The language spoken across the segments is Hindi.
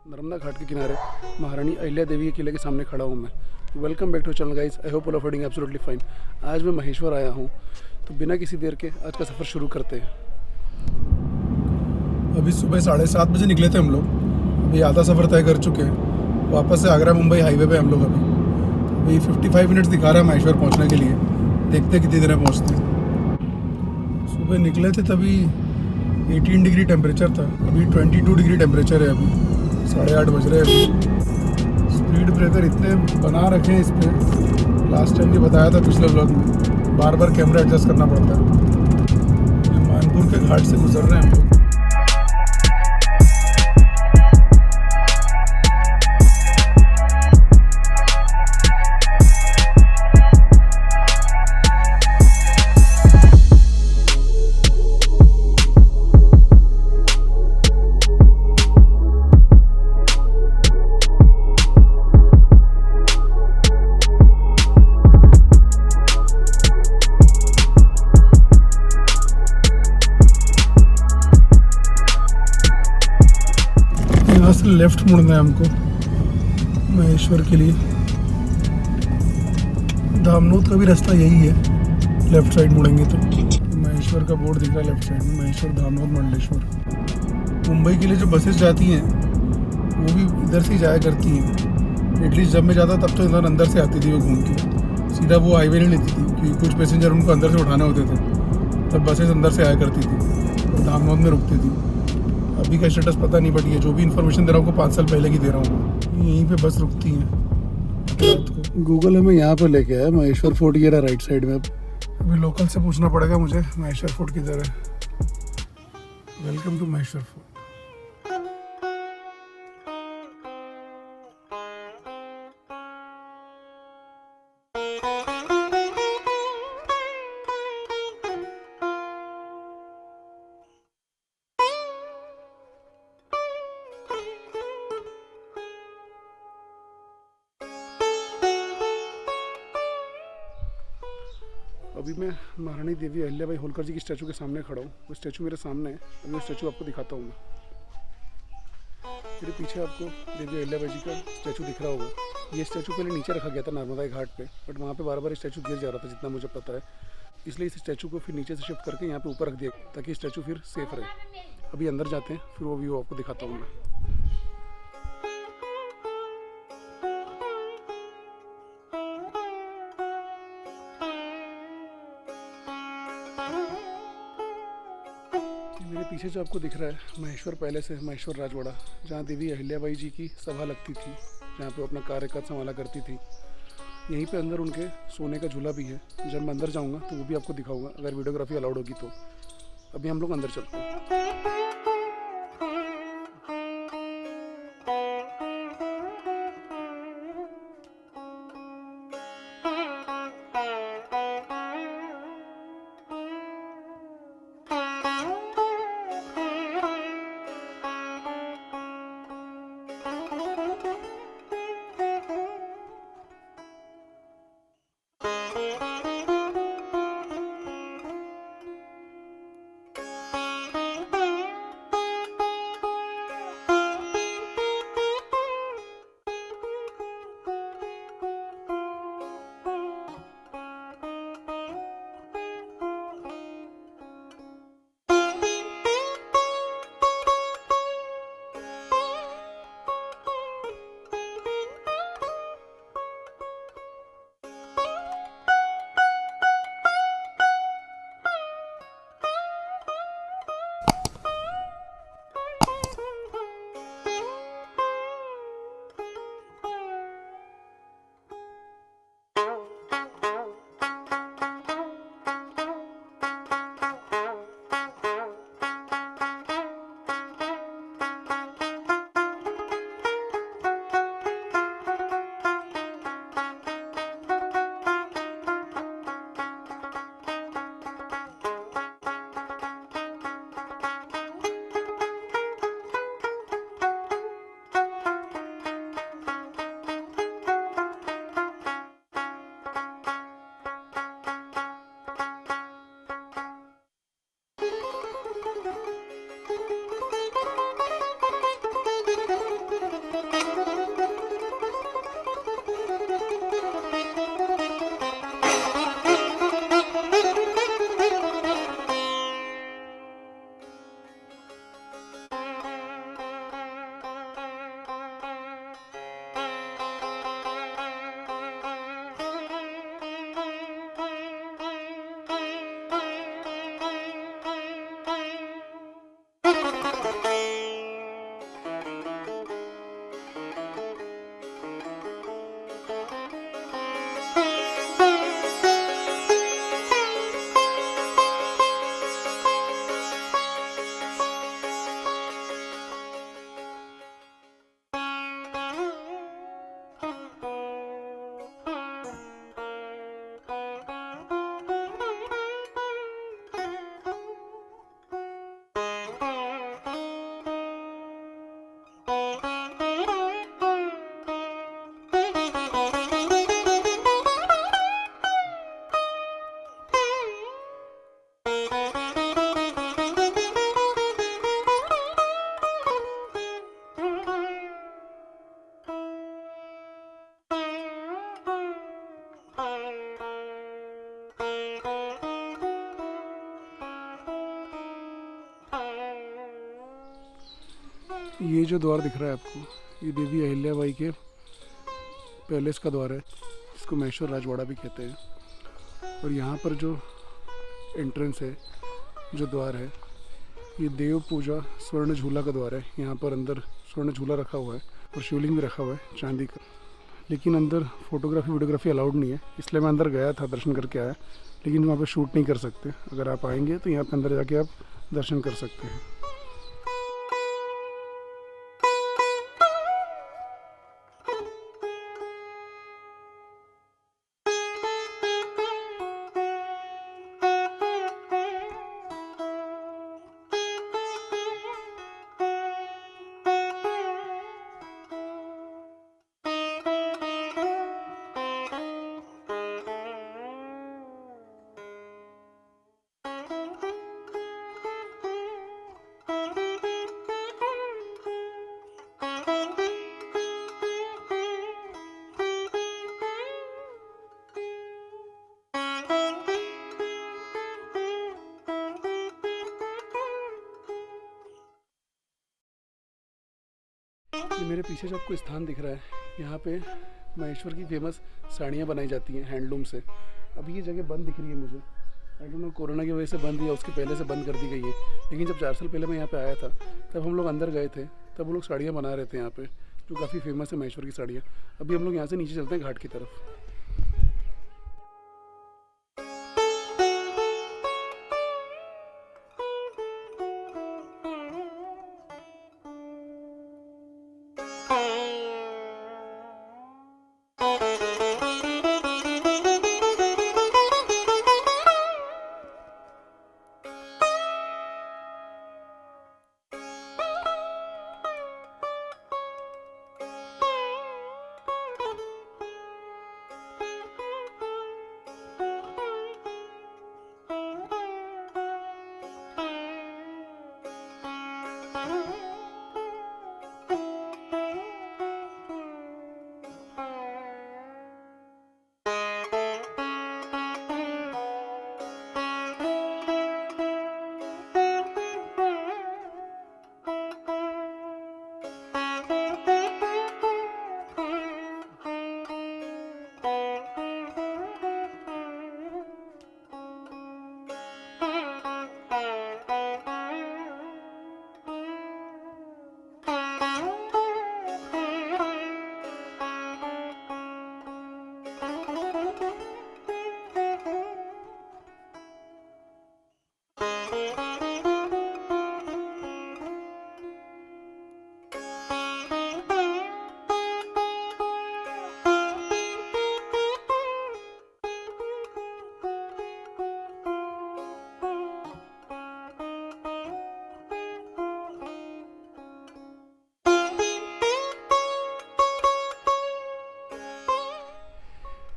नर्मदा घाट के किनारे महारानी अहिल्या देवी के किले के सामने खड़ा हूँ मैं। Welcome back to channel guys, I hope all are doing absolutely fine. आज मैं महेश्वर आया हूँ, तो बिना किसी देर के आज का सफ़र शुरू करते हैं। अभी सुबह 7:30 बजे निकले थे हम लोग। अभी आधा सफ़र तय कर चुके हैं। वापस से आगरा मुंबई हाईवे पे हम लोग अभी 55 मिनट्स दिखा रहा है महेश्वर पहुँचने के लिए। देखते कितनी देर में पहुँचते हैं। सुबह निकले थे तभी 18 डिग्री टेम्परेचर था, अभी 22 डिग्री टेम्परेचर है। अभी 8:30 बज रहे हैं। अभी स्पीड ब्रेकर इतने बना रखे हैं इस पर, लास्ट टाइम भी बताया था पिछले व्लॉग में, बार बार कैमरा एडजस्ट करना पड़ता है। मानपुर के घाट से गुजर रहे हैं हम लोग। यहाँ से लेफ्ट मुड़ना है हमको महेश्वर के लिए। धामनोद का भी रास्ता यही है, लेफ्ट साइड मुड़ेंगे तो महेश्वर का बोर्ड दिख रहा है लेफ्ट साइड में, महेश्वर धामनोद मंडलेश्वर। मुंबई के लिए जो बसेस जाती हैं वो भी इधर से ही जाया करती हैं। एटलीस्ट जब मैं जाता तब तो इधर अंदर से आती थी वो घूम के, सीधा वो हाईवे नहीं लेती थी क्योंकि कुछ पैसेंजर उनको अंदर से उठाने होते थे, तब बसेस अंदर से आया करती थी और धामनोद में रुकती थी। अभी का स्टेटस पता नहीं, बट ये जो भी इन्फॉर्मेशन दे रहा हूँ आपको 5 साल पहले की दे रहा हूँ। यहीं पे बस रुकती हैं रात को। गूगल हमें यहाँ पर लेके आया, महेश्वर फोर्ट ये रहा राइट साइड में। अभी लोकल से पूछना पड़ेगा मुझे महेश्वर फोर्ट किधर है। Welcome to Maheshwar fort. अभी मैं महारानी देवी अहिल्याबाई होलकर जी की स्टैचू के सामने खड़ा हूँ। वो स्टैचू मेरे सामने है, अभी वो स्टैचू आपको दिखाता हूँ मैं। मेरे पीछे आपको देवी अहिल्याबाई जी का स्टैचू दिख रहा होगा। ये स्टैचू पहले नीचे रखा गया था नर्मदा घाट पे, बट वहाँ पे बार बार स्टैचू गिर जा रहा था जितना मुझे पता है, इसलिए इस स्टैचू को फिर नीचे से शिफ्ट करके यहाँ पे ऊपर रख दिया ताकि स्टैचू फिर सेफ रहे। अभी अंदर जाते हैं, फिर वो व्यू आपको दिखाता हूँ मैं। मेरे पीछे जो आपको दिख रहा है महेश्वर पैलेस है, महेश्वर राजवाड़ा, जहाँ देवी अहिल्याबाई जी की सभा लगती थी, जहाँ पे अपना कार्यकाल संभाला करती थी। यहीं पे अंदर उनके सोने का झूला भी है। जब मैं अंदर जाऊँगा तो वो भी आपको दिखाऊंगा, अगर वीडियोग्राफी अलाउड होगी तो। अभी हम लोग अंदर चलते हैं। ये जो द्वार दिख रहा है आपको, ये देवी अहिल्याबाई के पैलेस का द्वार है, जिसको महेश्वर राजवाड़ा भी कहते हैं। और यहाँ पर जो एंट्रेंस है, जो द्वार है, ये देव पूजा स्वर्ण झूला का द्वार है। यहाँ पर अंदर स्वर्ण झूला रखा हुआ है और शिवलिंग भी रखा हुआ है चांदी का। लेकिन अंदर फोटोग्राफी वीडियोग्राफी अलाउड नहीं है, इसलिए मैं अंदर गया था, दर्शन करके आया, लेकिन वहाँ पे शूट नहीं कर सकते। अगर आप आएंगे तो यहाँ पे अंदर जाके आप दर्शन कर सकते हैं। ये मेरे पीछे जो आपको स्थान दिख रहा है, यहाँ पे महेश्वर की फेमस साड़ियाँ बनाई जाती हैं हैंडलूम से। अभी ये जगह बंद दिख रही है मुझे, आई डोंट नो कोरोना की वजह से बंद या उसके पहले से बंद कर दी गई है। लेकिन जब 4 साल पहले मैं यहाँ पे आया था, तब हम लोग अंदर गए थे, तब वो लोग साड़ियाँ बना रहे थे यहाँ पे, जो काफ़ी फेमस है महेश्वर की साड़ियाँ। अभी हम लोग यहाँ से नीचे चलते हैं घाट की तरफ।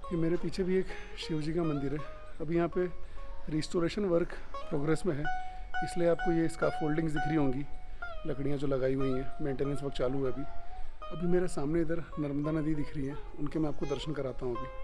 ये मेरे पीछे भी एक शिव जी का मंदिर है। अभी यहाँ पे रिस्टोरेशन वर्क प्रोग्रेस में है, इसलिए आपको ये स्काफोल्डिंग्स दिख रही होंगी, लकड़ियाँ जो लगाई हुई हैं। मेंटेनेंस वर्क चालू है अभी। अभी मेरे सामने इधर नर्मदा नदी दिख रही है, उनके मैं आपको दर्शन कराता हूँ अभी।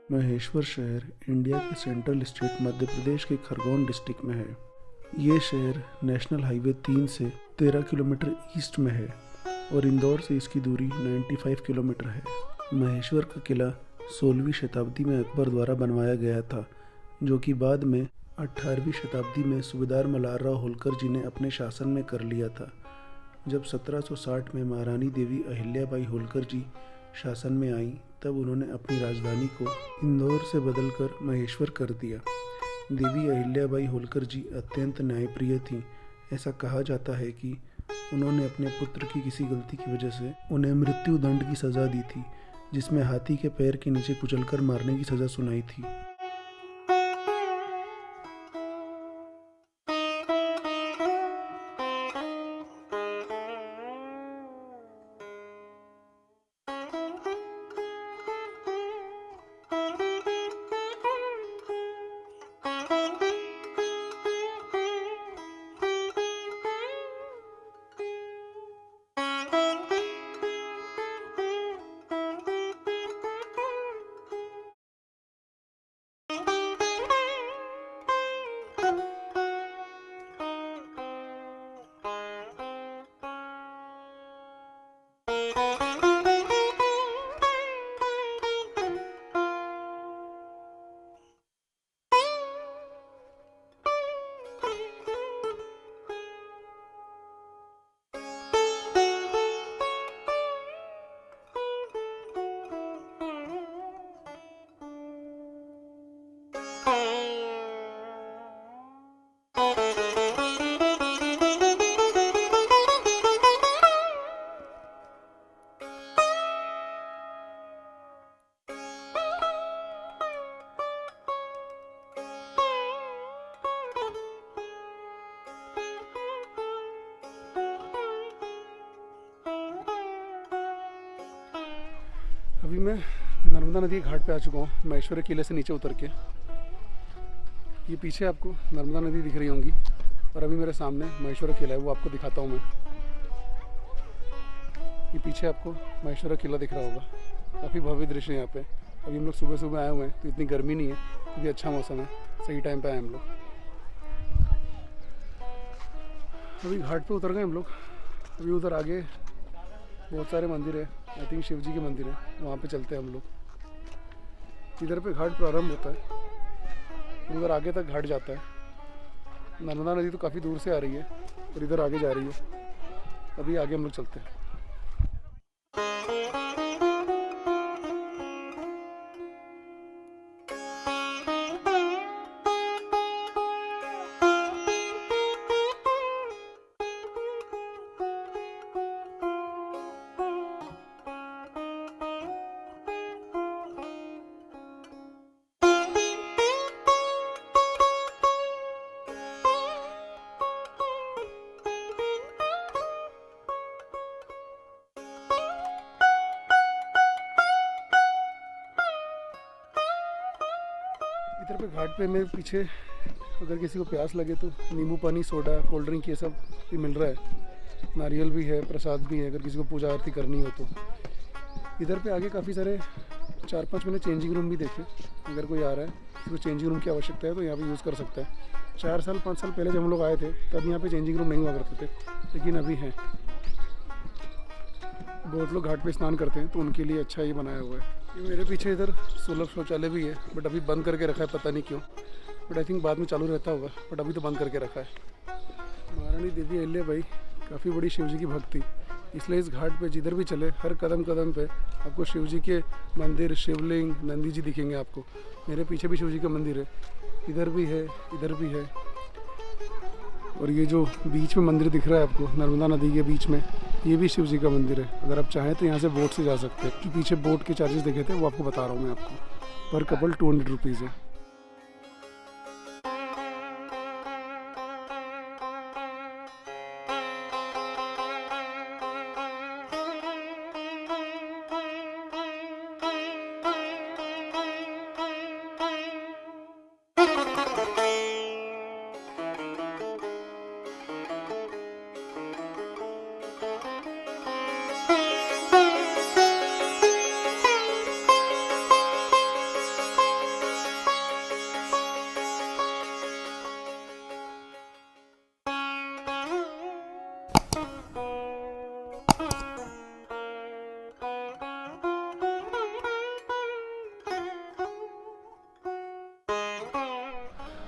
महेश्वर शहर इंडिया के सेंट्रल स्टेट मध्य प्रदेश के खरगोन डिस्ट्रिक्ट में है। ये शहर नेशनल हाईवे 3 से 13 किलोमीटर ईस्ट में है और इंदौर से इसकी दूरी 95 किलोमीटर है। महेश्वर का किला 16वीं शताब्दी में अकबर द्वारा बनवाया गया था, जो कि बाद में 18वीं शताब्दी में सूबेदार मल्हारराव होलकर जी ने अपने शासन में कर लिया था। जब 1760 में महारानी देवी अहिल्याबाई होलकर जी शासन में आई, तब उन्होंने अपनी राजधानी को इंदौर से बदलकर महेश्वर कर दिया। देवी अहिल्याबाई होलकर जी अत्यंत न्यायप्रिय थीं। ऐसा कहा जाता है कि उन्होंने अपने पुत्र की किसी गलती की वजह से उन्हें मृत्यु दंड की सज़ा दी थी, जिसमें हाथी के पैर के नीचे कुचलकर मारने की सज़ा सुनाई थी। अभी मैं नर्मदा नदी के घाट पे आ चुका हूँ, महेश्वर किले से नीचे उतर के। ये पीछे आपको नर्मदा नदी दिख रही होंगी और अभी मेरे सामने महेश्वर किला है, वो आपको दिखाता हूँ मैं। ये पीछे आपको महेश्वर किला दिख रहा होगा, काफ़ी भव्य दृश्य है यहाँ पे। अभी हम लोग सुबह सुबह आए हुए हैं तो इतनी गर्मी नहीं है, क्योंकि अच्छा मौसम है, सही टाइम पे आए हम लोग। अभी घाट पे उतर गए हम लोग। अभी उधर आगे बहुत सारे मंदिर है, आई थिंक शिव जी के मंदिर है, वहाँ पे चलते हैं हम लोग। इधर पे घाट प्रारंभ होता है, उधर आगे तक घाट जाता है। नर्मदा नदी तो काफ़ी दूर से आ रही है और इधर आगे जा रही है। अभी आगे हम लोग चलते हैं। इधर पे घाट पे मेरे पीछे अगर किसी को प्यास लगे तो नींबू पानी, सोडा, कोल्ड ड्रिंक ये सब भी मिल रहा है। नारियल भी है, प्रसाद भी है, अगर किसी को पूजा आरती करनी हो तो। इधर पे आगे काफ़ी सारे 4-5 मैंने चेंजिंग रूम भी देखे। अगर कोई आ रहा है किसी को चेंजिंग रूम की आवश्यकता है तो यहाँ पे यूज़ कर सकता है। 4 साल 5 साल पहले जब हम लोग आए थे तब यहाँ पे चेंजिंग रूम नहीं हुआ करते थे, लेकिन अभी हैं। बहुत लोग घाट पे स्नान करते हैं तो उनके लिए अच्छा ही बनाया हुआ है। ये मेरे पीछे इधर सुलभ शौचालय भी है, बट अभी बंद करके रखा है, पता नहीं क्यों। बट आई थिंक बाद में चालू रहता होगा, बट अभी तो बंद करके रखा है। महारानी देवी अहिल्याबाई काफ़ी बड़ी शिव जी की भक्त थी, इसलिए इस घाट पे जिधर भी चले हर कदम कदम पे आपको शिव जी के मंदिर, शिवलिंग, नंदी जी दिखेंगे आपको। मेरे पीछे भी शिव जी का मंदिर है, इधर भी है, इधर भी है। और ये जो बीच में मंदिर दिख रहा है आपको नर्मदा नदी के बीच में, ये भी शिव जी का मंदिर है। अगर आप चाहें तो यहाँ से बोट से जा सकते हैं। जो पीछे बोट के चार्जेस देखे थे वो आपको बता रहा हूँ मैं आपको। पर कपल 200 रुपीज़ है।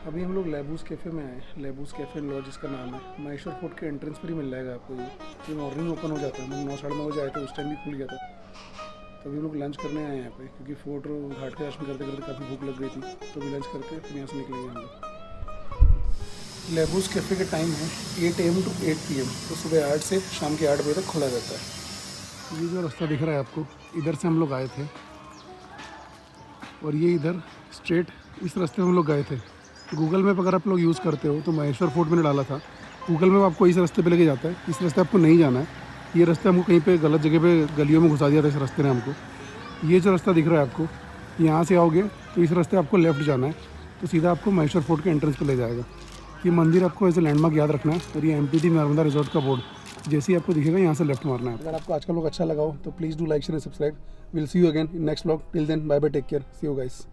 अभी हम लोग लेबूस कैफ़े में आए। लेबूस कैफ़े एंड लॉज जिसका नाम है। माहेश्वर फोर्ट के एंट्रेंस पर ही मिल जाएगा आपको ये मॉर्निंग ओपन हो जाता है। हम 9 साढ़े 9 बजे आए थे, उस टाइम भी खुल गया था। तो अभी हम लोग लंच करने आए हैं यहाँ पे, क्योंकि फोर्ट घाट के दर्शन करते करते काफ़ी भूख लग गई थी। तो अभी लंच करके फिर यहाँ से निकलेंगे हम लोग। लेबूस कैफ़े का टाइम है 8 AM to 8 PM। तो सुबह 8 से शाम के 8 बजे तक खुला रहता है। ये जो रास्ता दिख रहा है आपको, इधर से हम लोग आए थे और ये इधर स्ट्रेट इस रास्ते में हम लोग गए थे। गूगल मैप अगर आप लोग यूज़ करते हो तो माहेश्वर फोर्ट मैंने डाला था, गूगल मैप आपको इस रास्ते पे लेके जाता है। इस रास्ते आपको नहीं जाना है, ये रास्ते हमको कहीं पे गलत जगह पे गलियों में घुसा दिया था इस रास्ते ने हमको। ये जो रास्ता दिख रहा है आपको, यहाँ से आओगे तो इस रास्ते आपको लेफ़्ट जाना है, तो सीधा आपको माहेश्वर फोर्ट के एंट्रेंस पर ले जाएगा। ये मंदिर आपको ऐसे लैंडमार्क याद रखना है। और ये MPT नर्मदा रिजॉर्ट का बोर्ड जैसे ही आपको दिखेगा यहाँ से लेफ्ट मारना है। अगर आपको आज का व्लॉग अच्छा लगा हो तो please do like share and subscribe. Will see you again in next vlog. Till then bye bye, take care, see you guys.